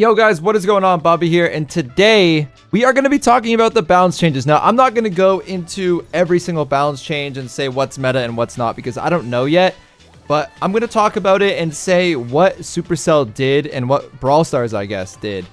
Yo guys, what is going on? Bobby here, and today we are going to be talking about the balance changes. Now, I'm not going to go into every single balance change and say what's meta and what's not because I don't know yet, but I'm going to talk about it and say what Supercell did and what Brawl Stars, I guess, did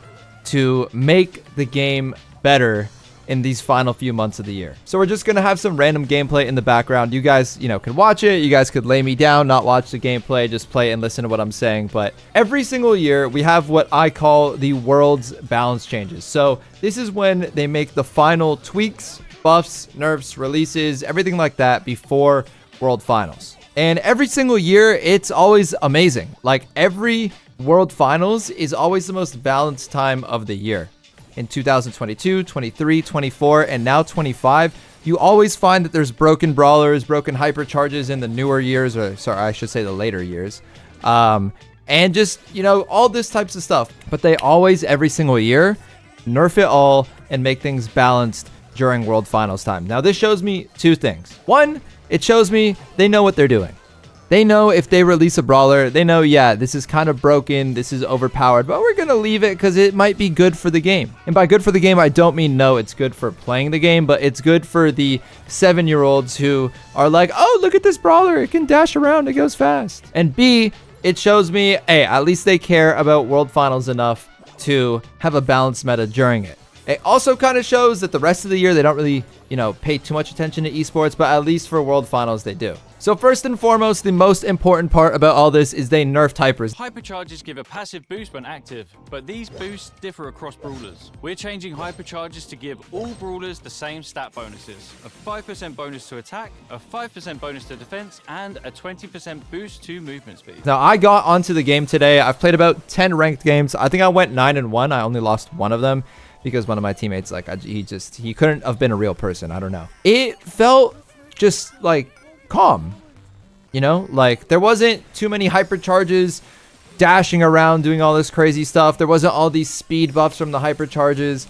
to make the game better in these final few months of the year. So we're just going to have some random gameplay in the background. You guys, can watch it. You guys could lay me down, not watch the gameplay, just play and listen to what I'm saying. But every single year, we have what I call the world's balance changes. So this is when they make the final tweaks, buffs, nerfs, releases, everything like that before World Finals. And every single year, it's always amazing. Like every World Finals is always the most balanced time of the year. In 2022, 23, 24, and now 25, you always find that there's broken brawlers, broken hypercharges in the newer years, or sorry, I should say the later years. And just, all this types of stuff. But they always, every single year, nerf it all and make things balanced during World Finals time. Now, this shows me two things. One, it shows me they know what they're doing. They know if they release a brawler, they know, yeah, this is kind of broken, this is overpowered, but we're going to leave it because it might be good for the game. And by good for the game, I don't mean no, it's good for playing the game, but it's good for the 7-year-olds who are like, oh, look at this brawler, it can dash around, it goes fast. And B, it shows me, hey, at least they care about World Finals enough to have a balanced meta during it. It also kind of shows that the rest of the year, they don't really, pay too much attention to esports, but at least for World Finals, they do. So first and foremost, the most important part about all this is they nerfed hypers. Hypercharges give a passive boost when active, but these boosts differ across brawlers. We're changing hypercharges to give all brawlers the same stat bonuses. A 5% bonus to attack, a 5% bonus to defense, and a 20% boost to movement speed. Now, I got onto the game today. I've played about 10 ranked games. I think I went 9-1. I only lost one of them because one of my teammates, he couldn't have been a real person. I don't know. It felt just like calm, there wasn't too many hypercharges dashing around doing all this crazy stuff. There wasn't all these speed buffs from the hypercharges,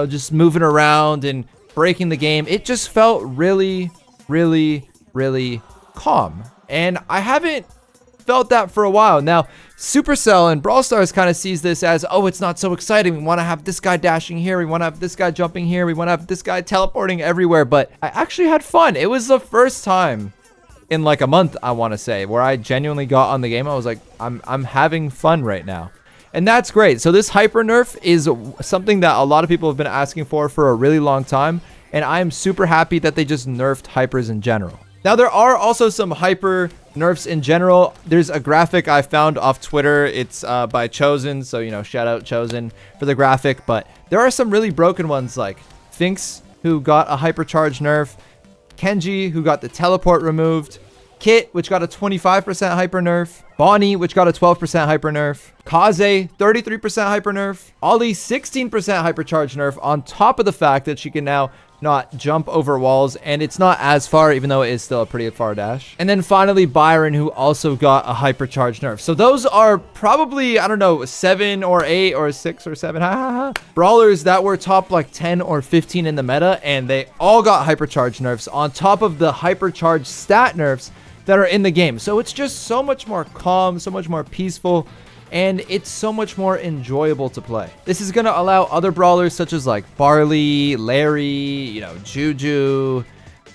just moving around and breaking the game. It just felt really, really, really calm, and I haven't felt that for a while now. Supercell and Brawl Stars kind of sees this as, oh, it's not so exciting. We want to have this guy dashing here. We want to have this guy jumping here. We want to have this guy teleporting everywhere. But I actually had fun. It was the first time in like a month, I want to say, where I genuinely got on the game. I was like, I'm having fun right now. And that's great. So this hyper nerf is something that a lot of people have been asking for a really long time. And I am super happy that they just nerfed hypers in general. Now, there are also some hyper nerfs in general. There's a graphic I found off Twitter. It's by Chosen, so, shout out Chosen for the graphic. But there are some really broken ones like Finks, who got a hypercharge nerf, Kenji, who got the teleport removed, Kit, which got a 25% hyper nerf, Bonnie, which got a 12% hyper nerf, Kaze, 33% hyper nerf, Ollie, 16% hypercharge nerf, on top of the fact that she can now not jump over walls, and it's not as far, even though it is still a pretty far dash. And then finally, Byron, who also got a hypercharge nerf. So those are probably, I don't know, 7 or 8 or 6 or 7 brawlers that were top like 10 or 15 in the meta, and they all got hypercharge nerfs on top of the hypercharge stat nerfs that are in the game. So it's just so much more calm, so much more peaceful, and it's so much more enjoyable to play. This is going to allow other brawlers such as like Barley, Larry, Juju,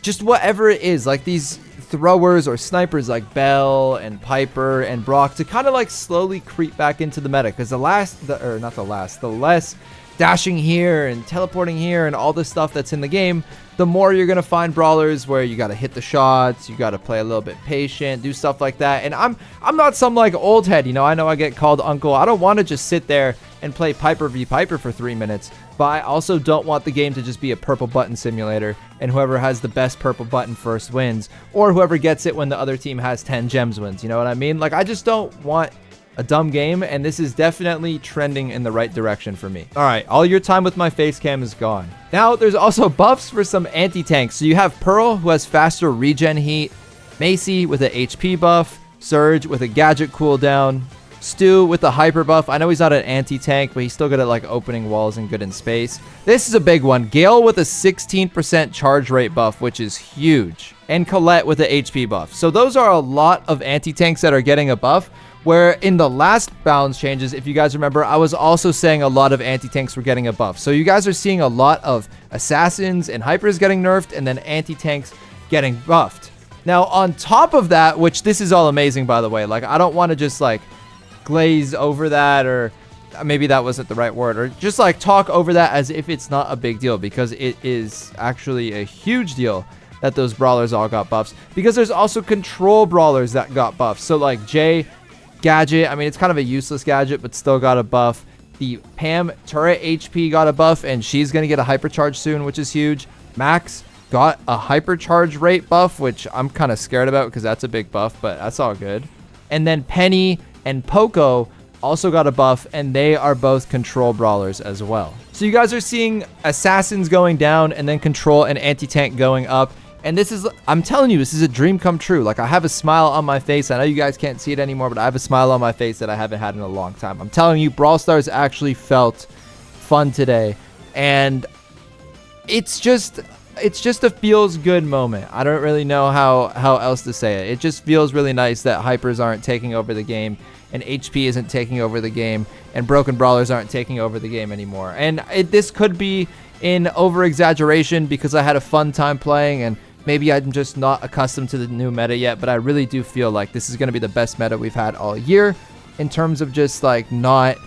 just whatever it is, like these throwers or snipers like Belle and Piper and Brock to kind of like slowly creep back into the meta, because the less dashing here and teleporting here and all this stuff that's in the game, the more you're going to find brawlers where you got to hit the shots, you got to play a little bit patient, do stuff like that. And I'm not some like old head, I know I get called uncle. I don't want to just sit there and play Piper v Piper for 3 minutes, but I also don't want the game to just be a purple button simulator and whoever has the best purple button first wins, or whoever gets it when the other team has 10 gems wins. You know what I mean? Like, I just don't want a dumb game, and this is definitely trending in the right direction for me. All right, all your time with my face cam is gone. Now, there's also buffs for some anti-tanks. So you have Pearl, who has faster regen heat, Macy with an HP buff, Surge with a gadget cooldown, Stu with the hyper buff. I know he's not an anti-tank, but he's still good at like opening walls and good in space. This is a big one. Gale with a 16% charge rate buff, which is huge. And Colette with the HP buff. So those are a lot of anti-tanks that are getting a buff, Where in the last balance changes, if you guys remember, I was also saying a lot of anti-tanks were getting a buff. So you guys are seeing a lot of assassins and hypers getting nerfed, and then anti-tanks getting buffed. Now, on top of that, which this is all amazing, by the way, like, I don't want to just, like, glaze over that, or maybe that wasn't the right word, or just, like, talk over that as if it's not a big deal, because it is actually a huge deal that those brawlers all got buffs, because there's also control brawlers that got buffs. So, like, Jay gadget, I mean, it's kind of a useless gadget, but still got a buff. The Pam turret HP got a buff, and she's going to get a hypercharge soon, which is huge. Max got a hypercharge rate buff, which I'm kind of scared about because that's a big buff, but that's all good. And then Penny and Poco also got a buff, and they are both control brawlers as well. So you guys are seeing assassins going down, and then control and anti-tank going up. And this is, I'm telling you, this is a dream come true. Like, I have a smile on my face. I know you guys can't see it anymore, but I have a smile on my face that I haven't had in a long time. I'm telling you, Brawl Stars actually felt fun today. And it's just a feels good moment. I don't really know how else to say it. It just feels really nice that hypers aren't taking over the game, and HP isn't taking over the game, and broken brawlers aren't taking over the game anymore. And this could be in over-exaggeration because I had a fun time playing, and maybe I'm just not accustomed to the new meta yet, but I really do feel like this is going to be the best meta we've had all year in terms of just, like, not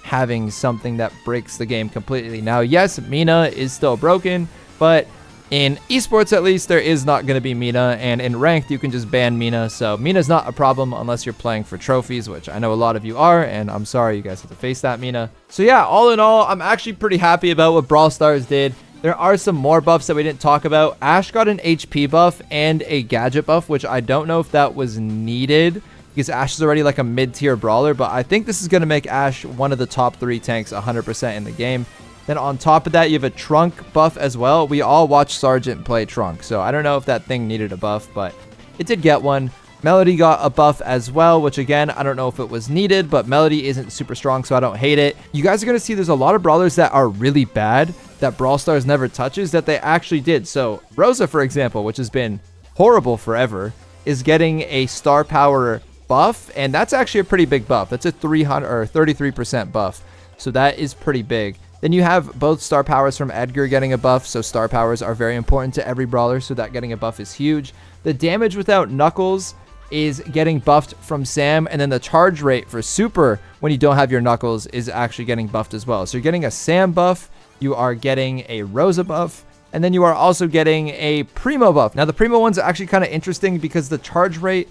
having something that breaks the game completely. Now, yes, Mina is still broken, but in esports, at least, there is not going to be Mina, and in ranked, you can just ban Mina, so Mina's not a problem unless you're playing for trophies, which I know a lot of you are, and I'm sorry you guys have to face that, Mina. So yeah, all in all, I'm actually pretty happy about what Brawl Stars did. There are some more buffs that we didn't talk about. Ash got an HP buff and a gadget buff, which I don't know if that was needed because Ash is already like a mid-tier brawler, but I think this is going to make Ash one of the top 3 tanks 100% in the game. Then on top of that, you have a Trunk buff as well. We all watched Sergeant play Trunk, so I don't know if that thing needed a buff, but it did get one. Melody got a buff as well, which again, I don't know if it was needed, but Melody isn't super strong, so I don't hate it. You guys are going to see there's a lot of brawlers that are really bad that Brawl Stars never touches that they actually did. So Rosa, for example, which has been horrible forever, is getting a star power buff, and that's actually a pretty big buff. That's a 300 or 33% buff, so that is pretty big. Then you have both star powers from Edgar getting a buff, so star powers are very important to every brawler, so that getting a buff is huge. The damage without Knuckles is getting buffed from Sam, and then the charge rate for Super when you don't have your Knuckles is actually getting buffed as well. So you're getting a Sam buff, you are getting a Rosa buff, and then you are also getting a Primo buff. Now the Primo one's actually kind of interesting because the charge rate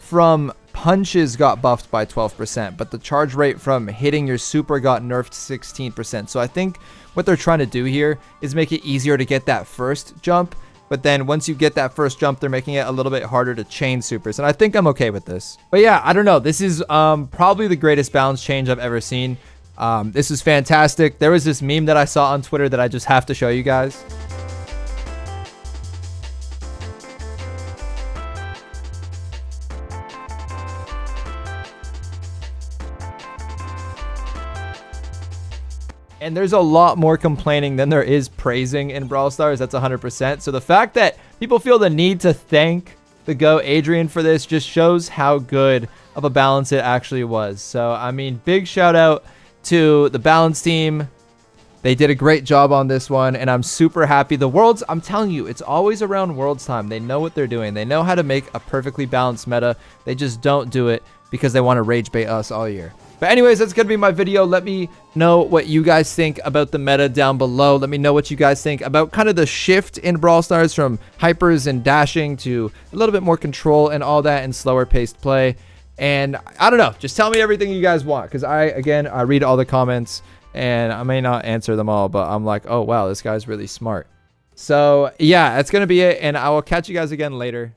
from punches got buffed by 12%, but the charge rate from hitting your super got nerfed 16%. So I think what they're trying to do here is make it easier to get that first jump, but then once you get that first jump, they're making it a little bit harder to chain supers, and I think I'm okay with this. But yeah, I don't know. This is probably the greatest balance change I've ever seen. This is fantastic. There was this meme that I saw on Twitter that I just have to show you guys. And there's a lot more complaining than there is praising in Brawl Stars. That's 100%. So the fact that people feel the need to thank the GOAT Adrian for this just shows how good of a balance it actually was. So, I mean, big shout out to the balance team. They did a great job on this one, and I'm super happy. The Worlds, I'm telling you, it's always around Worlds time. They know what they're doing. They know how to make a perfectly balanced meta. They just don't do it because they want to rage bait us all year. But anyways, that's going to be my video. Let me know what you guys think about the meta down below. Let me know what you guys think about kind of the shift in Brawl Stars from hypers and dashing to a little bit more control and all that and slower paced play. And I don't know, just tell me everything you guys want, because I read all the comments and I may not answer them all, but I'm like, oh wow, this guy's really smart. So yeah, that's going to be it, and I will catch you guys again later.